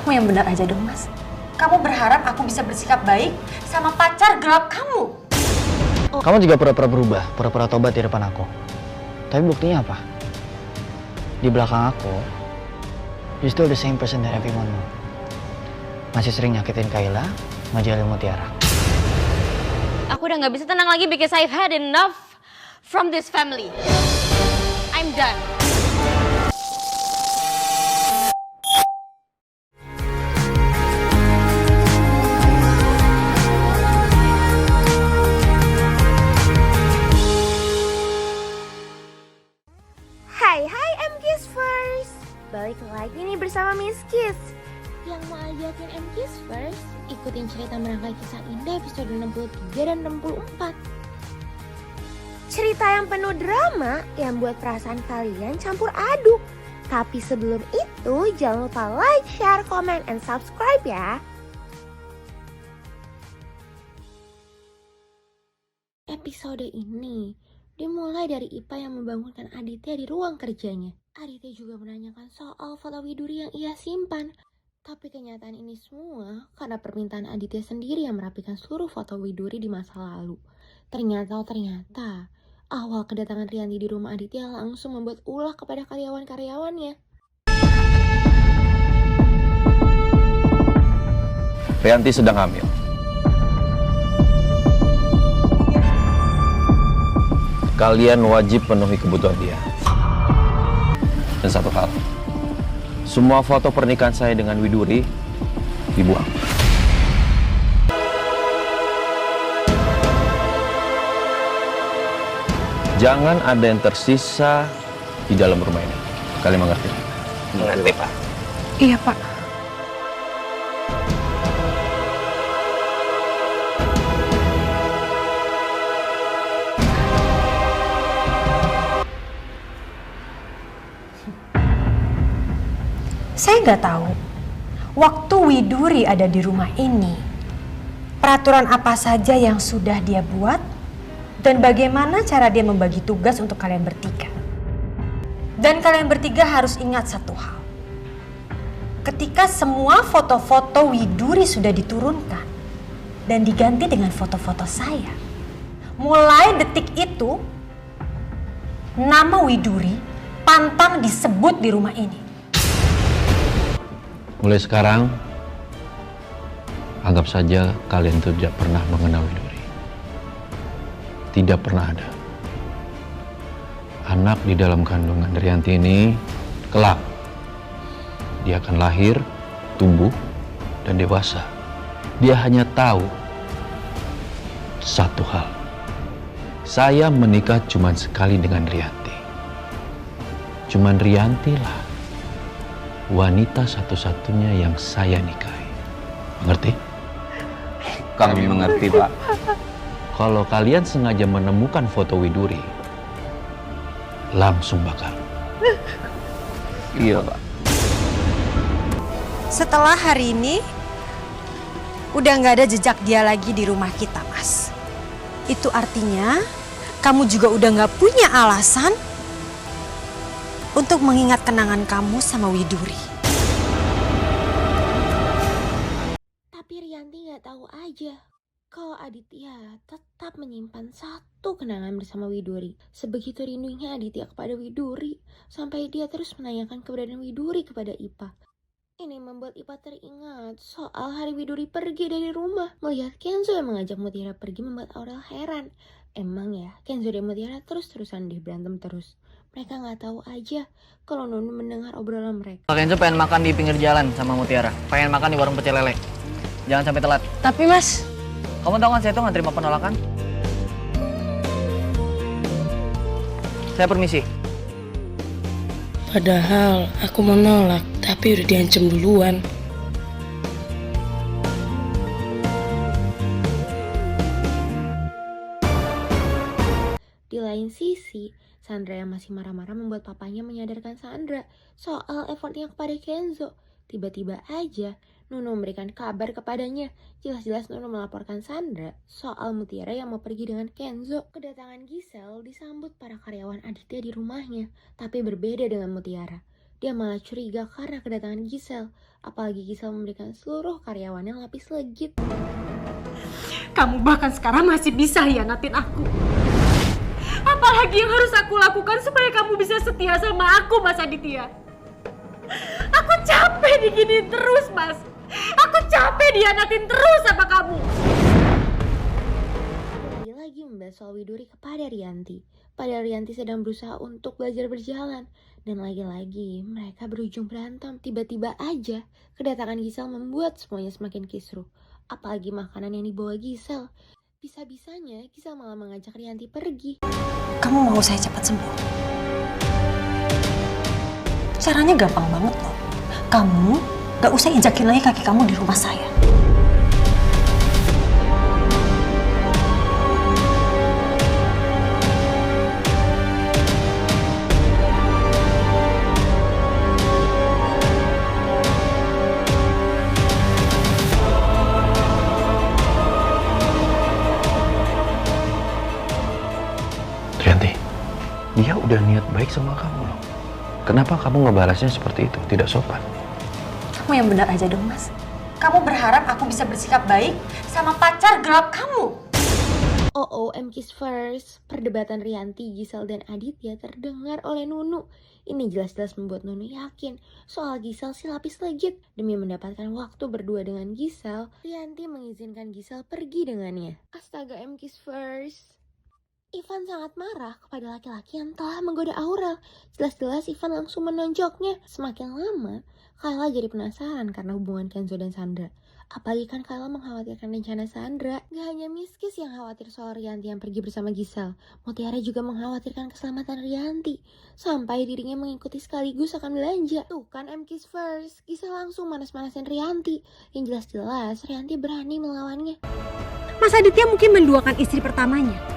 Kamu yang benar aja dong, Mas. Kamu berharap aku bisa bersikap baik sama pacar gelap kamu? Kamu juga pura-pura berubah, pura-pura tobat di depan aku. Tapi buktinya apa? Di belakang aku, you still the same person that everyone know. Masih sering nyakitin Kayla, ngejailin Mutiara. Aku udah gak bisa tenang lagi because I've had enough from this family. I'm done. Hai M-Kiss First. Balik lagi nih bersama Miss Kiss. Yang mau ajakin M-Kiss First ikutin cerita merangkai kisah indah episode 63 dan 64. Cerita yang penuh drama yang buat perasaan kalian campur aduk. Tapi sebelum itu jangan lupa like, share, comment, and subscribe ya. Episode ini dimulai dari Ipa yang membangunkan Aditya di ruang kerjanya. Aditya juga menanyakan soal foto Widuri yang ia simpan. Tapi kenyataan ini semua karena permintaan Aditya sendiri yang merapikan seluruh foto Widuri di masa lalu. Ternyata awal kedatangan Rianti di rumah Aditya langsung membuat ulah kepada karyawan-karyawannya. Rianti sedang hamil. Kalian wajib penuhi kebutuhan dia. Dan satu hal, semua foto pernikahan saya dengan Widuri dibuang. Jangan ada yang tersisa di dalam rumah ini. Kalian mengerti? Mengerti, Pak. Iya, Pak. Saya nggak tahu, waktu Widuri ada di rumah ini, peraturan apa saja yang sudah dia buat, dan bagaimana cara dia membagi tugas untuk kalian bertiga. Dan kalian bertiga harus ingat satu hal. Ketika semua foto-foto Widuri sudah diturunkan dan diganti dengan foto-foto saya, mulai detik itu, nama Widuri pantang disebut di rumah ini. Mulai sekarang, anggap saja kalian tidak pernah mengenal Widuri. Tidak pernah ada. Anak di dalam kandungan Rianti ini kelak. Dia akan lahir, tumbuh, dan dewasa. Dia hanya tahu satu hal. Saya menikah cuma sekali dengan Rianti. Cuman Rianti lah wanita satu-satunya yang saya nikahi. Mengerti? Kami mengerti, Pak. Kalau kalian sengaja menemukan foto Widuri, langsung bakar. Iya, Pak. Setelah hari ini, udah nggak ada jejak dia lagi di rumah kita, Mas. Itu artinya, kamu juga udah nggak punya alasan untuk mengingat kenangan kamu sama Widuri. Tapi Rianti nggak tahu aja kalau Aditya tetap menyimpan satu kenangan bersama Widuri. Sebegitu rindunya Aditya kepada Widuri, sampai dia terus menanyakan keberadaan Widuri kepada Ipa. Ini membuat Ipa teringat soal hari Widuri pergi dari rumah. Melihat Kenzo yang mengajak Mutiara pergi membuat Aurel heran. Emang ya, Kenzo dan Mutiara terus-terusan berantem terus. Mereka nggak tahu aja kalau Nunu mendengar obrolan mereka. Pak Kenzo pengen makan di pinggir jalan sama Mutiara. Pengen makan di warung pecel lele. Jangan sampai telat. Tapi Mas, Kamu tahu kan saya tuh nggak terima penolakan? Saya permisi. Padahal aku menolak, tapi udah diancam duluan. Di lain sisi, Sandra yang masih marah-marah membuat papanya menyadarkan Sandra soal effortnya kepada Kenzo. Tiba-tiba aja Nuno memberikan kabar kepadanya. Jelas-jelas Nuno melaporkan Sandra soal Mutiara yang mau pergi dengan Kenzo. Kedatangan Giselle disambut para karyawan Aditya di rumahnya, tapi berbeda dengan Mutiara. Dia malah curiga karena kedatangan Giselle. Apalagi Giselle memberikan seluruh karyawannya lapis legit. Kamu bahkan sekarang masih bisa hianatin aku. Apalagi yang harus aku lakukan supaya kamu bisa setia sama aku, Mas Aditya? Aku capek diginiin terus, Mas. Aku capek dihianatin terus sama kamu. Lagi membahas soal Widuri kepada Rianti. Padahal Rianti sedang berusaha untuk belajar berjalan. Dan lagi-lagi mereka berujung berantem. Tiba-tiba aja kedatangan Giselle membuat semuanya semakin kisruh. Apalagi makanan yang dibawa Giselle. Bisa-bisanya Giselle malah mengajak Rianti pergi. Kamu mau saya cepat sembuh? Caranya gampang banget loh. Kamu gak usah injakin lagi kaki kamu di rumah saya. Rianti, dia udah niat baik sama kamu loh. Kenapa kamu ngebalasnya seperti itu? Tidak sopan. Kamu yang benar aja dong, Mas. Kamu berharap aku bisa bersikap baik sama pacar gelap kamu? OM Kiss First, perdebatan Rianti, Giselle, dan Aditya terdengar oleh Nunu. Ini jelas-jelas membuat Nunu yakin soal Giselle si lapis legit. Demi mendapatkan waktu berdua dengan Giselle, Rianti mengizinkan Giselle pergi dengannya. Astaga Kiss First. Ivan sangat marah kepada laki-laki yang telah menggoda Aurel. Jelas-jelas Ivan langsung menonjoknya. Semakin lama, Kayla jadi penasaran karena hubungan Kenzo dan Sandra. Apalagi kan Kayla mengkhawatirkan rencana Sandra. Gak hanya Miss Kiss yang khawatir soal Rianti yang pergi bersama Giselle. Mutiara juga mengkhawatirkan keselamatan Rianti. Sampai dirinya mengikuti sekaligus akan belanja. Tuh kan Kiss First, Giselle langsung manas-manasin Rianti. Yang jelas-jelas Rianti berani melawannya. Mas Aditya mungkin menduakan istri pertamanya.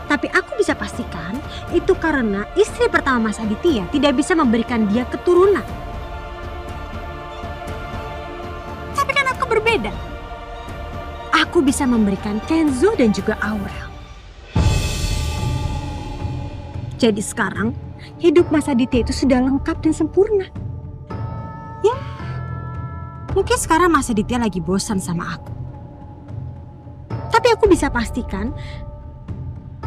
Tapi aku bisa pastikan itu karena istri pertama Mas Aditya tidak bisa memberikan dia keturunan. Tapi kan aku berbeda. Aku bisa memberikan Kenzo dan juga Aurel. Jadi sekarang hidup Mas Aditya itu sudah lengkap dan sempurna. Ya, mungkin sekarang Mas Aditya lagi bosan sama aku. Tapi aku bisa pastikan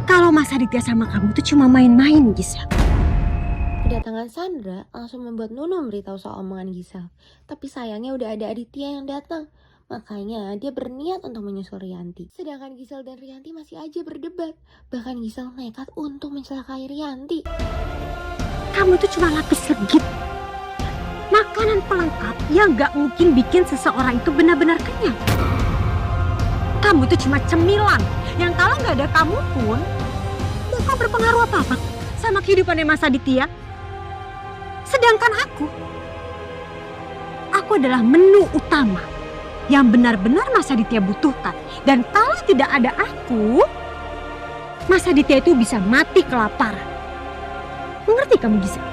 kalau Mas Aditya sama kamu itu cuma main-main, Giselle. Kedatangan Sandra langsung membuat Nunu memberitahu soal omongan Giselle. Tapi sayangnya udah ada Aditya yang datang. Makanya dia berniat untuk menyusul Rianti. Sedangkan Giselle dan Rianti masih aja berdebat. Bahkan Giselle nekat untuk mencelakai Rianti. Kamu itu cuma lapis legit. Makanan pelengkap yang gak mungkin bikin seseorang itu benar-benar kenyang. Kamu itu cuma cemilan yang kalau gak ada kamu pun gak berpengaruh apa-apa sama kehidupannya Mas Aditya. Sedangkan aku adalah menu utama yang benar-benar Mas Aditya butuhkan. Dan kalau tidak ada aku, Mas Aditya itu bisa mati kelaparan. Mengerti kamu, Giselle?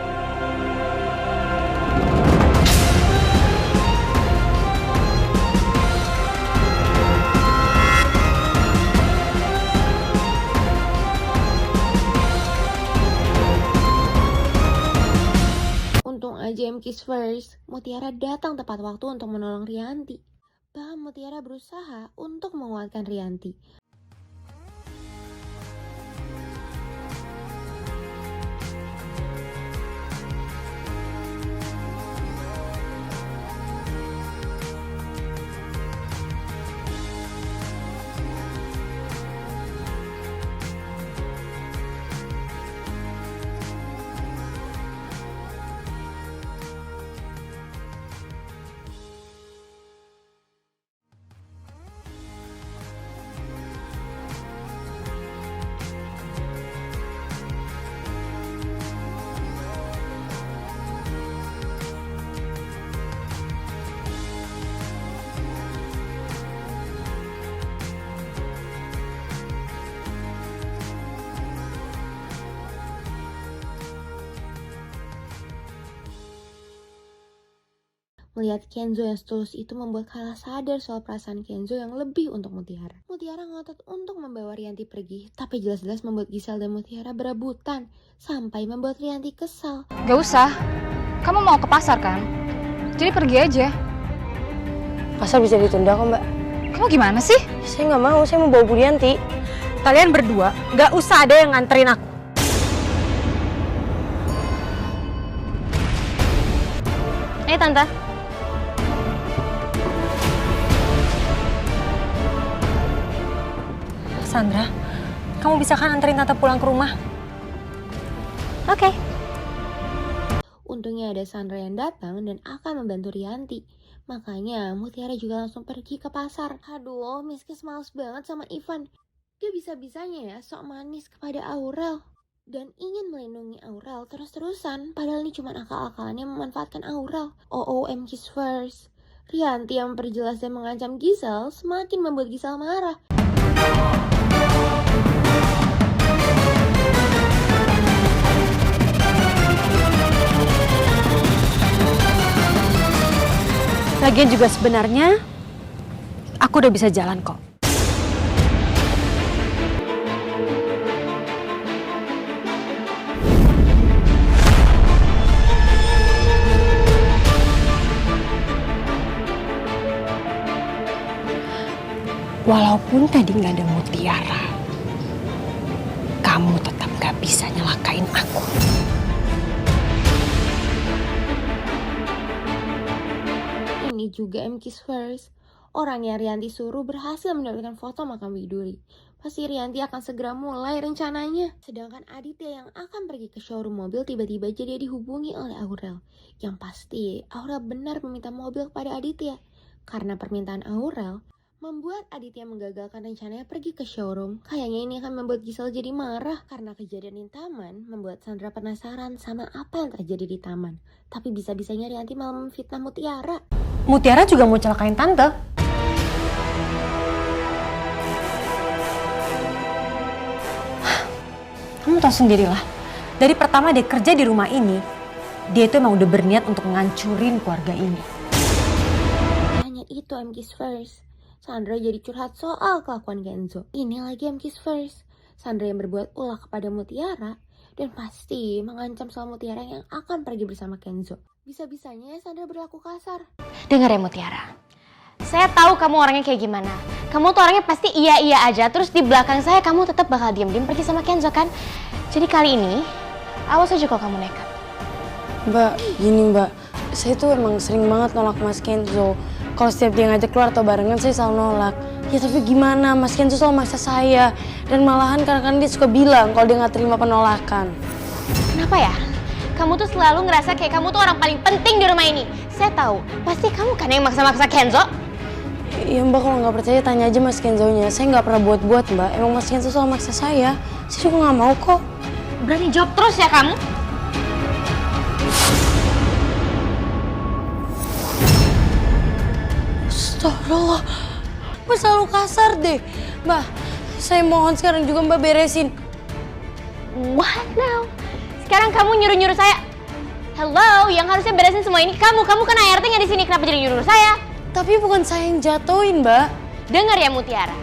Untung aja Kiss First, Mutiara datang tepat waktu untuk menolong Rianti. Bahkan Mutiara berusaha untuk menguatkan Rianti. Ngeliat Kenzo yang setulus itu membuat Kala sadar soal perasaan Kenzo yang lebih untuk Mutiara. Mutiara ngotot untuk membawa Rianti pergi, tapi jelas-jelas membuat Gisel dan Mutiara berebutan, sampai membuat Rianti kesal. Gak usah, kamu mau ke pasar kan? Jadi pergi aja. Pasar bisa ditunda kok mbak. Kamu gimana sih? Saya nggak mau, saya mau bawa Bu Rianti. Kalian berdua gak usah ada yang nganterin aku. Tante. Sandra, kamu bisa kan anterin Tante pulang ke rumah? Oke. Untungnya ada Sandra yang datang dan akan membantu Rianti. Makanya Mutiara juga langsung pergi ke pasar. Aduh, Miskis males banget sama Ivan. Dia bisa-bisanya ya sok manis kepada Aurel. Dan ingin melindungi Aurel terus-terusan. Padahal ini cuma akal-akalannya memanfaatkan Aurel. OOM kiss first. Rianti yang memperjelas dan mengancam Gisel semakin membuat Gisel marah. Lagian juga sebenarnya aku udah bisa jalan kok. Walaupun tadi nggak ada Mutiara, kamu tetap nggak bisa nyelakain aku. Ini juga M-Kiss first. Orang yang Rianti suruh berhasil mendapatkan foto makam Widuri. Pasti Rianti akan segera mulai rencananya. Sedangkan Aditya yang akan pergi ke showroom mobil tiba-tiba jadi dihubungi oleh Aurel. Yang pasti Aurel benar meminta mobil kepada Aditya. Karena permintaan Aurel membuat Aditya menggagalkan rencananya pergi ke showroom. Kayaknya ini akan membuat Gisel jadi marah. Karena kejadian di taman membuat Sandra penasaran sama apa yang terjadi di taman. Tapi bisa-bisanya Rianti malah memfitnah Mutiara. Mutiara juga mau celakain Tante. Kamu tahu sendirilah, dari pertama dia kerja di rumah ini, dia itu emang udah berniat untuk ngancurin keluarga ini. Hanya itu M-Kiss first. Sandra jadi curhat soal kelakuan Kenzo. Ini lagi M-Kiss first. Sandra yang berbuat ulah kepada Mutiara dan pasti mengancam soal Mutiara yang akan pergi bersama Kenzo. Bisa-bisanya Sandra berlaku kasar. Dengar ya Mutiara. Saya tahu kamu orangnya kayak gimana. Kamu tuh orangnya pasti iya-iya aja. Terus di belakang saya kamu tetap bakal diam-diam pergi sama Kenzo kan? Jadi kali ini, awas aja kalau kamu nekat. Mbak, gini mbak, saya tuh emang sering banget nolak Mas Kenzo. Kalau setiap dia ngajak keluar atau barengan saya selalu nolak. Ya tapi gimana, Mas Kenzo selalu maksa saya. Dan malahan kadang-kadang dia suka bilang kalau dia nggak terima penolakan. Kenapa ya? Kamu tuh selalu ngerasa kayak kamu tuh orang paling penting di rumah ini. Saya tahu, pasti kamu kan yang maksa-maksa Kenzo. Ya mbak, kalau nggak percaya tanya aja Mas Kenzo-nya. Saya nggak pernah buat-buat mbak, emang Mas Kenzo selalu maksa saya. Saya juga nggak mau kok. Berani jawab terus ya kamu? Astagfirullah, mbak selalu kasar deh. Mbak, saya mohon sekarang juga mbak beresin. What now? Sekarang kamu nyuruh-nyuruh saya. Hello, yang harusnya beresin semua ini kamu. Kamu kan ART-nya di sini. Kenapa jadi nyuruh saya? Tapi bukan saya yang jatuhin, mbak. Dengar ya Mutiara.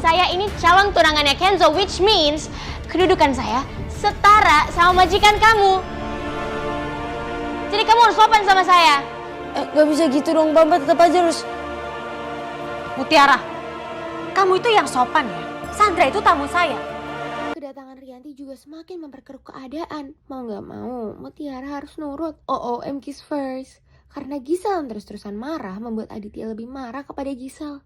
Saya ini calon tunangannya Kenzo, which means kedudukan saya setara sama majikan kamu. Jadi kamu harus sopan sama saya. Gak bisa gitu dong, mbak tetap aja harus. Mutiara, kamu itu yang sopan ya. Sandra itu tamu saya. Kedatangan Rianti juga semakin memperkeruh keadaan. Mau gak mau, Mutiara harus nurut. M-Kiss first. Karena Gisel yang terus-terusan marah membuat Aditya lebih marah kepada Gisel.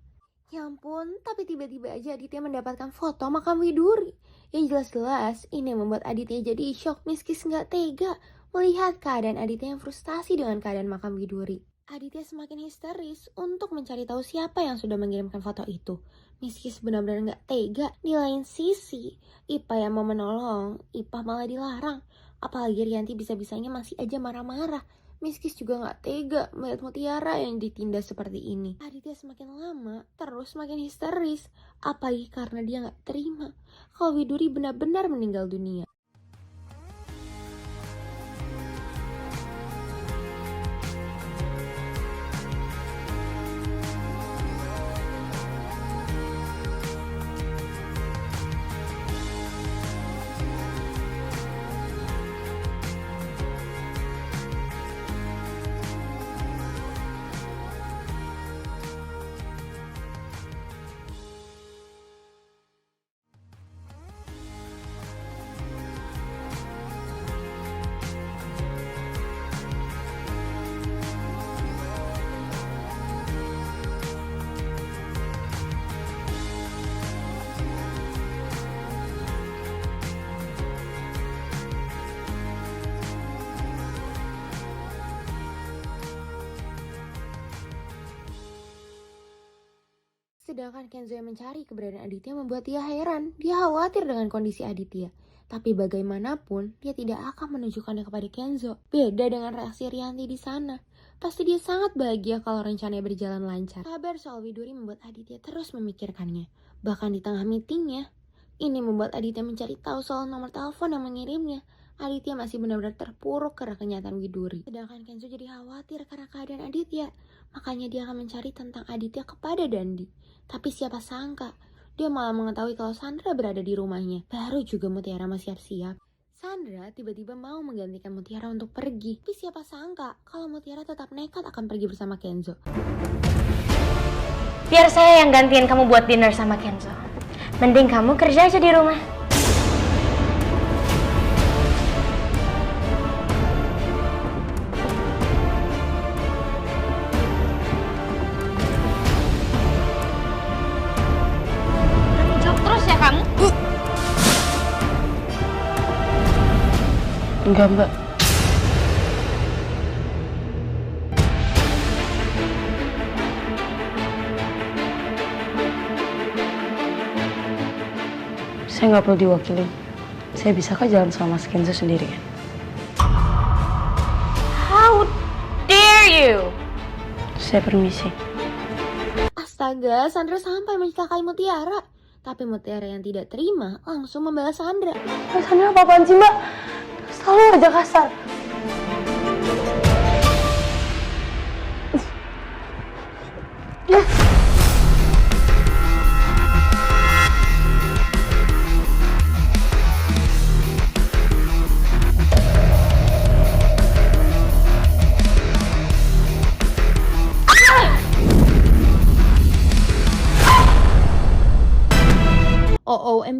Ya ampun, tapi tiba-tiba aja Aditya mendapatkan foto makam Widuri. Yang jelas-jelas ini yang membuat Aditya jadi shock. Miskis nggak tega melihat keadaan Aditya yang frustasi dengan keadaan makam Widuri. Aditya semakin histeris untuk mencari tahu siapa yang sudah mengirimkan foto itu. Miskis benar-benar nggak tega. Di lain sisi, Ipa yang mau menolong, Ipa malah dilarang. Apalagi Rianti bisa-bisanya masih aja marah-marah. Miskis juga gak tega melihat Mutiara yang ditindas seperti ini. Aditya semakin lama terus semakin histeris. Apalagi karena dia gak terima kalau Widuri benar-benar meninggal dunia. Sedangkan Kenzo yang mencari keberadaan Aditya membuat dia heran. Dia khawatir dengan kondisi Aditya. Tapi bagaimanapun, dia tidak akan menunjukkannya kepada Kenzo. Beda dengan reaksi Rianti di sana. Pasti dia sangat bahagia kalau rencananya berjalan lancar. Kabar soal Widuri membuat Aditya terus memikirkannya. Bahkan di tengah meetingnya, ini membuat Aditya mencari tahu soal nomor telepon yang mengirimnya. Aditya masih benar-benar terpuruk karena kenyataan Widuri. Sedangkan Kenzo jadi khawatir karena keadaan Aditya. Makanya dia akan mencari tentang Aditya kepada Dandi. Tapi siapa sangka, dia malah mengetahui kalau Sandra berada di rumahnya. Baru juga Mutiara mau siap-siap. Sandra tiba-tiba mau menggantikan Mutiara untuk pergi. Tapi siapa sangka kalau Mutiara tetap nekat akan pergi bersama Kenzo. Biar saya yang gantiin kamu buat dinner sama Kenzo. Mending kamu kerja aja di rumah. Jawab terus ya kamu. Enggak, Mbak. Saya nggak perlu diwakilin. Saya bisa kok jalan sama Mas Kenzo sendirian. How dare you? Saya permisi. Astaga, Sandra sampai mencelakai Mutiara. Tapi Mutiara yang tidak terima langsung membalas Sandra. Mas Sandra apa-apaan sih, Mbak? Selalu aja kasar.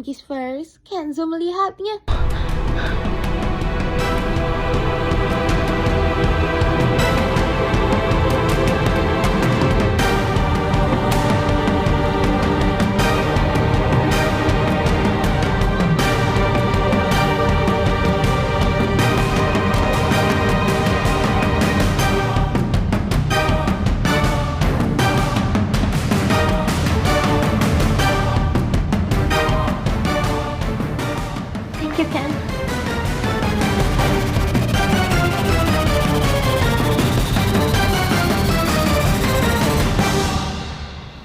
Kiss first, Kenzo melihatnya. Thank you, Ken.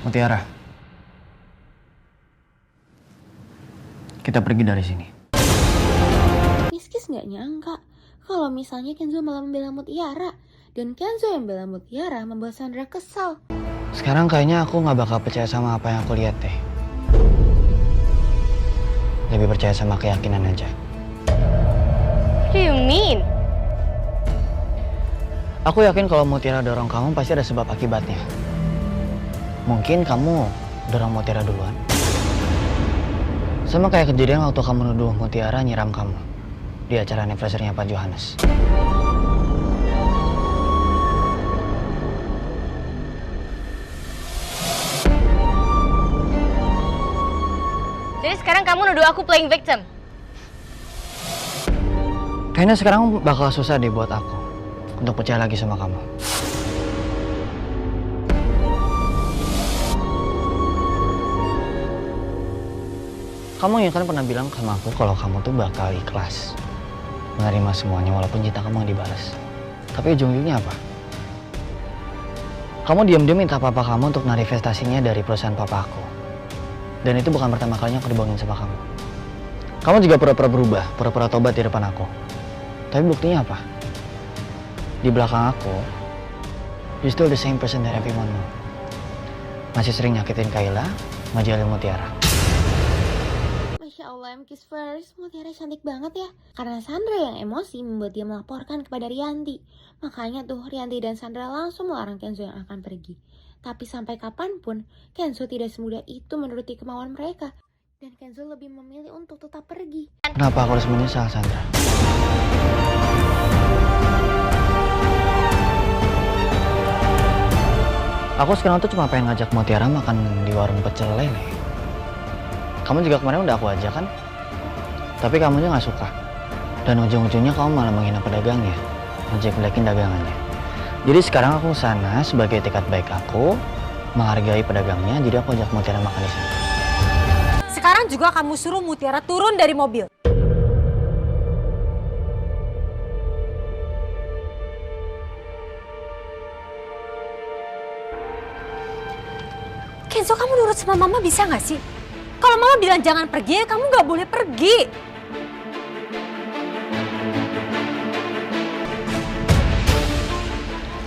Mutiara, kita pergi dari sini. Miskis nggak nyangka kalau misalnya Kenzo malah membela Mutiara. Dan Kenzo yang bela Mutiara membuat Sandra kesal. Sekarang kayaknya aku nggak bakal percaya sama apa yang aku lihat deh. Lebih percaya sama keyakinan aja. What do you mean? Aku yakin kalau Mutiara dorong kamu pasti ada sebab akibatnya. Mungkin kamu dorong Mutiara duluan. Sama kayak kejadian waktu kamu nuduh Mutiara nyiram kamu di acara anniversary-nya Pak Johannes. Jadi sekarang kamu nuduh aku playing victim? Kayaknya sekarang bakal susah deh buat aku untuk percaya lagi sama kamu. Kamu ya kan pernah bilang sama aku kalau kamu tuh bakal ikhlas menerima semuanya walaupun cinta kamu nggak dibalas. Tapi ujung-ujungnya apa? Kamu diam-diam minta papa kamu untuk narik investasinya dari perusahaan papa aku. Dan itu bukan pertama kalinya aku dibohongin sama kamu. Kamu juga pura-pura berubah, pura-pura tobat di depan aku. Tapi buktinya apa? Di belakang aku, you still the same person that everyone know. Masih sering nyakitin Kayla, ngejalin Mutiara. Masya Allah, Kiss first, Mutiara cantik banget ya. Karena Sandra yang emosi membuat dia melaporkan kepada Rianti. Makanya tuh Rianti dan Sandra langsung melarang Kenzo yang akan pergi. Tapi sampai kapanpun, Kenzo tidak semudah itu menuruti kemauan mereka. Dan Kenzo lebih memilih untuk tetap pergi. Kenapa aku harus menyesal, Sandra? Aku sekarang tuh cuma pengen ngajak Mutiara makan di warung pecel lele. Kamu juga kemarin udah aku ajak kan? Tapi kamunya nggak suka. Dan ujung-ujungnya kamu malah menghina pedagangnya, ngejek-jelekin dagangannya. Jadi sekarang aku sana sebagai etikat baik aku menghargai pedagangnya, jadi aku ajak Mutiara makan di sana. Sekarang juga kamu suruh Mutiara turun dari mobil. Kenzo, kamu nurut sama mama bisa nggak sih? Kalau mama bilang jangan pergi, ya kamu nggak boleh pergi.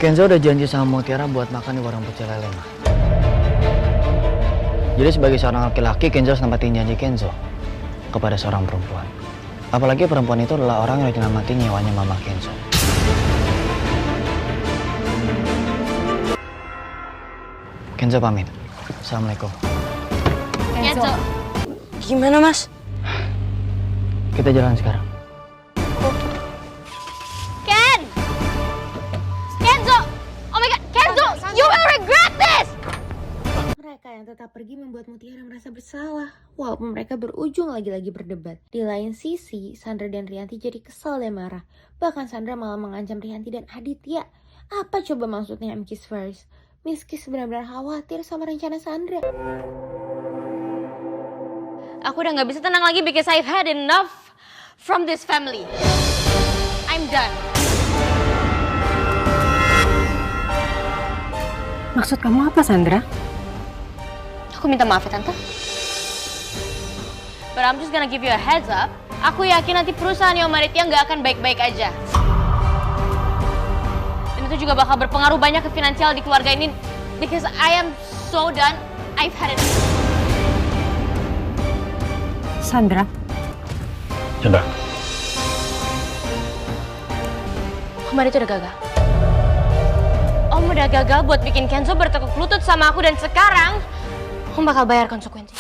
Kenzo udah janji sama Mutiara buat makan di warung pecel lele, Ma. Jadi sebagai seorang laki-laki, Kenzo harus nempatin janji Kenzo kepada seorang perempuan. Apalagi perempuan itu adalah orang yang udah nyelamatin nyawanya mama Kenzo. Kenzo pamit. Assalamualaikum. Kenzo. Gimana, Mas? Kita jalan sekarang. Ken! Kenzo! Oh my god, Kenzo! You will regret this! Mereka yang tetap pergi membuat Mutiara merasa bersalah, walaupun mereka berujung lagi-lagi berdebat. Di lain sisi, Sandra dan Rianti jadi kesal dan marah. Bahkan Sandra malah mengancam Rianti dan Aditya. Apa coba maksudnya Miss First? Miss Kiss benar-benar khawatir sama rencana Sandra. Aku udah gak bisa tenang lagi because I've had enough from this family. I'm done. Maksud kamu apa, Sandra? Aku minta maaf ya, Tante. But I'm just gonna give you a heads up. Aku yakin nanti perusahaan Om Aditya nggak akan baik-baik aja. Dan itu juga bakal berpengaruh banyak ke finansial di keluarga ini. Because I am so done. I've had it. Sandra, Chandra. Om Aditya udah gagal. Om udah gagal buat bikin Kenzo bertekuk lutut sama aku dan sekarang Om bakal bayar konsekuensi.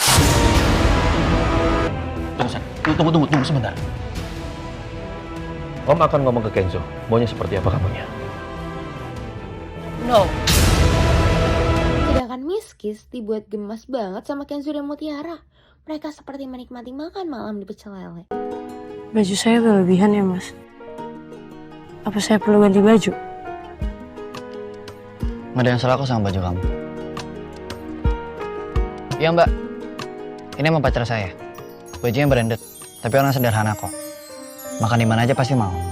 Tunggu sebentar. Om akan ngomong ke Kenzo, maunya seperti apa kamunya? No. Sedangkan Miss Kiss dibuat gemas banget sama Kenzo dan Mutiara. Mereka seperti menikmati makan malam di pecel lele. Baju saya berlebihan ya, Mas? Apa saya perlu ganti baju? Nggak ada yang salah kok sama baju kamu. Iya, Mbak. Ini emang pacar saya. Bajunya branded, tapi orang sederhana kok. Makan di mana aja pasti mau.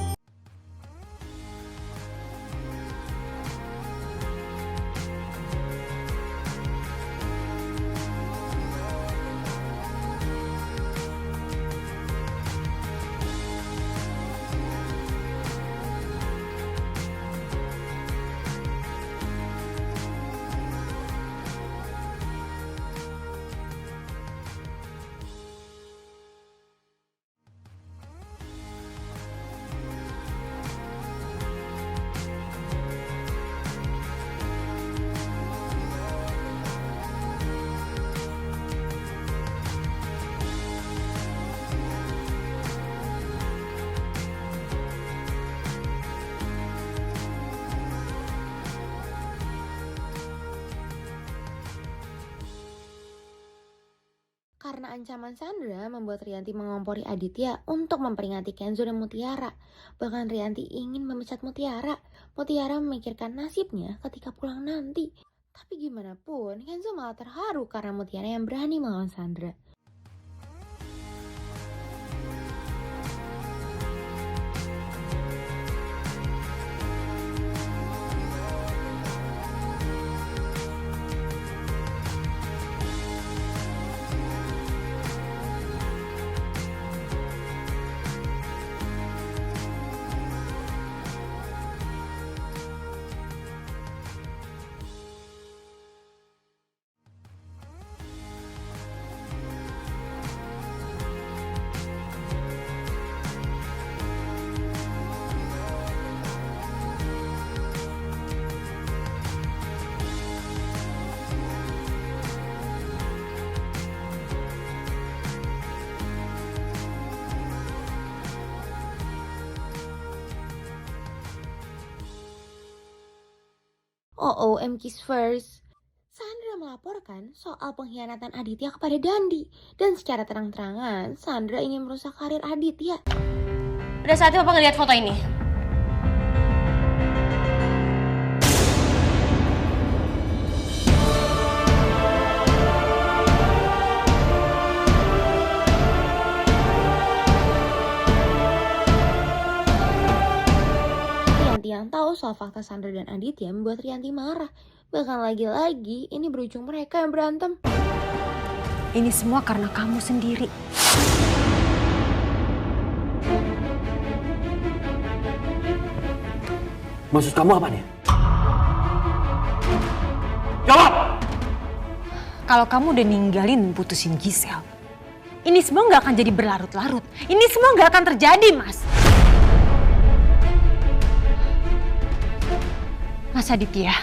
Karena ancaman Sandra membuat Rianti mengompori Aditya untuk memperingati Kenzo dan Mutiara. Bahkan Rianti ingin memecat Mutiara. Mutiara memikirkan nasibnya ketika pulang nanti. Tapi gimana pun, Kenzo malah terharu karena Mutiara yang berani melawan Sandra. Kiss First. Sandra melaporkan soal pengkhianatan Aditya kepada Dandi. Dan secara terang-terangan, Sandra ingin merusak karir Aditya. Udah saatnya Papa ngeliat foto ini. tahu soal fakta Sandra dan Aditya membuat Rianti marah. Bahkan lagi-lagi ini berujung mereka yang berantem. Ini semua karena kamu sendiri. Maksud kamu apa nih? Jawab! Kalau kamu udah ninggalin putusin Gisel, ini semua nggak akan jadi berlarut-larut. Ini semua nggak akan terjadi, Mas. Mas Aditya,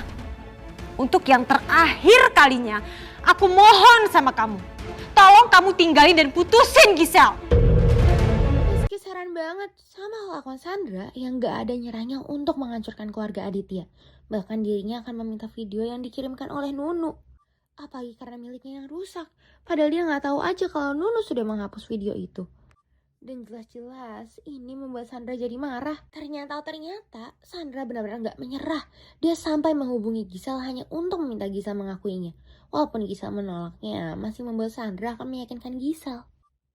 untuk yang terakhir kalinya, aku mohon sama kamu. Tolong kamu tinggalin dan putusin Gisel. Meski heran banget sama kelakuan Sandra yang gak ada nyerahnya untuk menghancurkan keluarga Aditya. Bahkan dirinya akan meminta video yang dikirimkan oleh Nunu. Apalagi karena miliknya yang rusak. Padahal dia gak tahu aja kalau Nunu sudah menghapus video itu. Dan jelas-jelas ini membuat Sandra jadi marah. Ternyata Sandra benar-benar gak menyerah. Dia sampai menghubungi Gisel hanya untuk meminta Gisel mengakuinya. Walaupun Gisel menolaknya, masih membuat Sandra akan meyakinkan Gisel.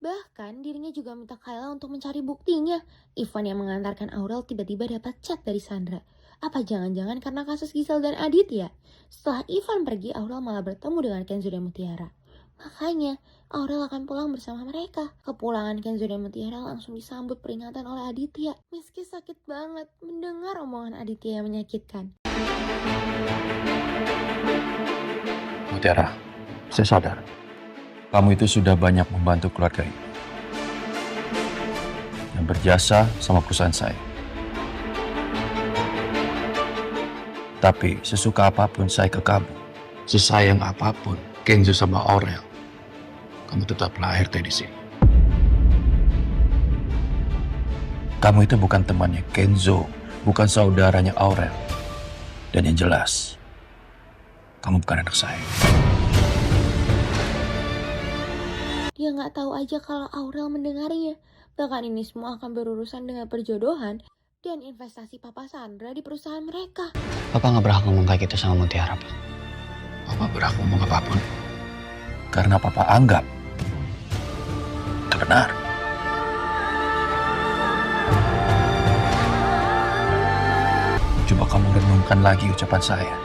Bahkan dirinya juga minta Kayla untuk mencari buktinya. Ivan yang mengantarkan Aurel tiba-tiba dapat chat dari Sandra. Apa jangan-jangan karena kasus Gisel dan Aditya? Setelah Ivan pergi, Aurel malah bertemu dengan Kenzo dan Mutiara. Makanya Aurel akan pulang bersama mereka. Kepulangan Kenzo dan Mutiara langsung disambut peringatan oleh Aditya. Meski sakit banget mendengar omongan Aditya yang menyakitkan. Mutiara, saya sadar. Kamu itu sudah banyak membantu keluarga ini. Yang berjasa sama perusahaan saya. Tapi sesuka apapun saya ke kamu, sesayang apapun Kenzo sama Aurel, kamu tetaplah ART di sini. Kamu itu bukan temannya Kenzo, bukan saudaranya Aurel. Dan yang jelas, kamu bukan anak saya. Dia nggak tahu aja kalau Aurel mendengarnya. Bahkan ini semua akan berurusan dengan perjodohan dan investasi Papa Sandra di perusahaan mereka. Papa nggak berhak ngomong kayak gitu sama Mutiara, Pak. Papa berhak ngomong apapun. Karena Papa anggap itu benar. Coba kamu renungkan lagi ucapan saya.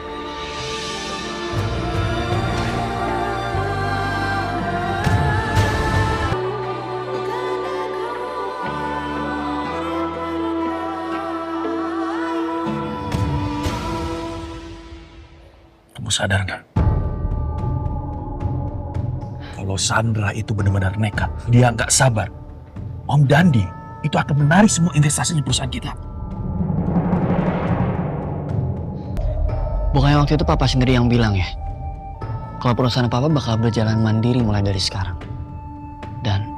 Kamu sadar nggak? Kalau Sandra itu benar-benar nekat, dia nggak sabar. Om Dandi itu akan menarik semua investasinya perusahaan kita. Bukannya waktu itu Papa sendiri yang bilang ya, kalau perusahaan Papa bakal berjalan mandiri mulai dari sekarang. Dan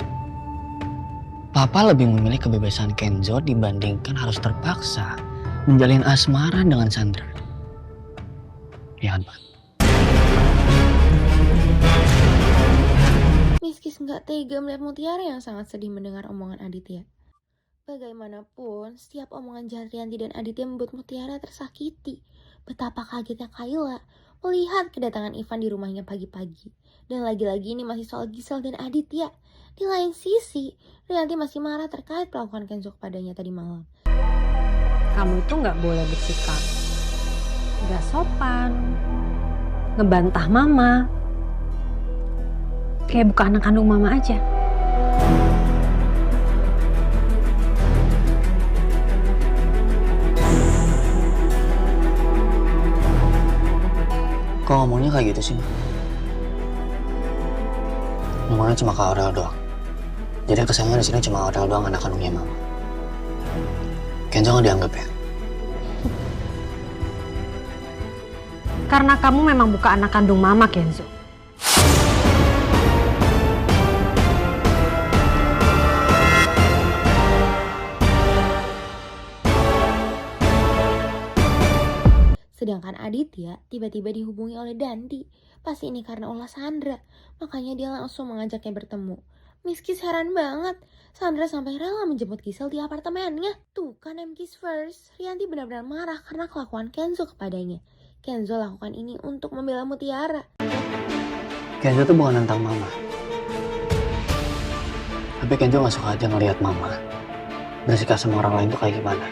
Papa lebih memilih kebebasan Kenzo dibandingkan harus terpaksa menjalin asmara dengan Sandra. Ya kan, Pak? Miskis nggak tega melihat Mutiara yang sangat sedih mendengar omongan Aditya. Bagaimanapun, setiap omongan jahat Rianti dan Aditya membuat Mutiara tersakiti. Betapa kagetnya Kayla melihat kedatangan Ivan di rumahnya pagi-pagi. Dan lagi-lagi ini masih soal Gisel dan Aditya. Di lain sisi, Rianti masih marah terkait perlakuan Kenzo kepadanya tadi malam. Kamu itu nggak boleh bersikap nggak sopan, ngebantah mama. Kayak bukan anak kandung mama aja. Kok ngomongnya kayak gitu sih, Ma? Ngomongnya cuma ke Aurel doang. Jadi kesannya di sini cuma Aurel doang anak kandungnya Mama. Kenzo nggak dianggap ya? Karena kamu memang bukan anak kandung mama, Kenzo. Sedangkan Aditya tiba-tiba dihubungi oleh Dandi. Pasti ini karena ulah Sandra. Makanya dia langsung mengajaknya bertemu. Miskis heran banget. Sandra sampai rela menjemput Gisel di apartemennya. Tuh kan Kiss First. Rianti benar-benar marah karena kelakuan Kenzo kepadanya. Kenzo lakukan ini untuk membela Mutiara. Kenzo tuh bukan tentang Mama. Tapi Kenzo gak suka aja ngelihat Mama bersikap sama orang lain tuh kayak gimana.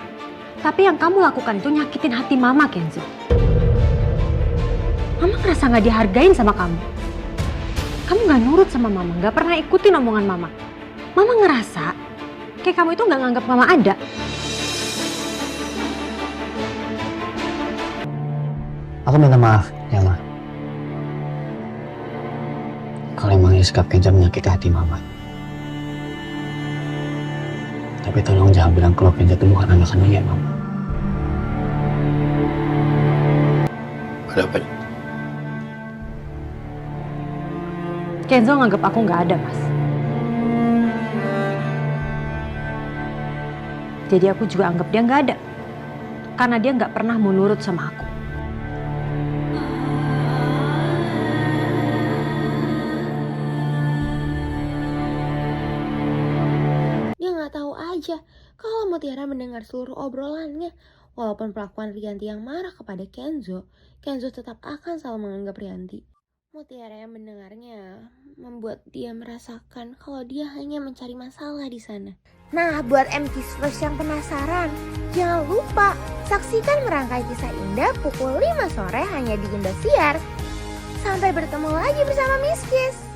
Tapi yang kamu lakukan itu nyakitin hati Mama, Kenzo. Mama ngerasa gak dihargain sama kamu. Kamu gak nurut sama Mama, gak pernah ikutin omongan Mama. Mama ngerasa kayak kamu itu gak nganggap Mama ada. Aku minta maaf, ya Ma. Kalau emangnya sikap Kenzo menyakiti hati Mama. Tapi tolong jangan bilang kalau Kenzo itu bukan anak kandungnya Mama. Ada apa? Kenzo nganggap aku gak ada, Mas. Jadi aku juga anggap dia gak ada. Karena dia gak pernah mau nurut sama aku. Dia nggak tahu aja kalau Mutiara mendengar seluruh obrolannya. Walaupun perlakuan Rianti yang marah kepada Kenzo, Kenzo tetap akan selalu menganggap Rianti. Mutiara yang mendengarnya membuat dia merasakan kalau dia hanya mencari masalah di sana. Nah, buat MTVers yang penasaran, jangan lupa saksikan Merangkai Kisah Indah pukul 5 sore hanya di Indosiar. Sampai bertemu lagi bersama Miss Kiss.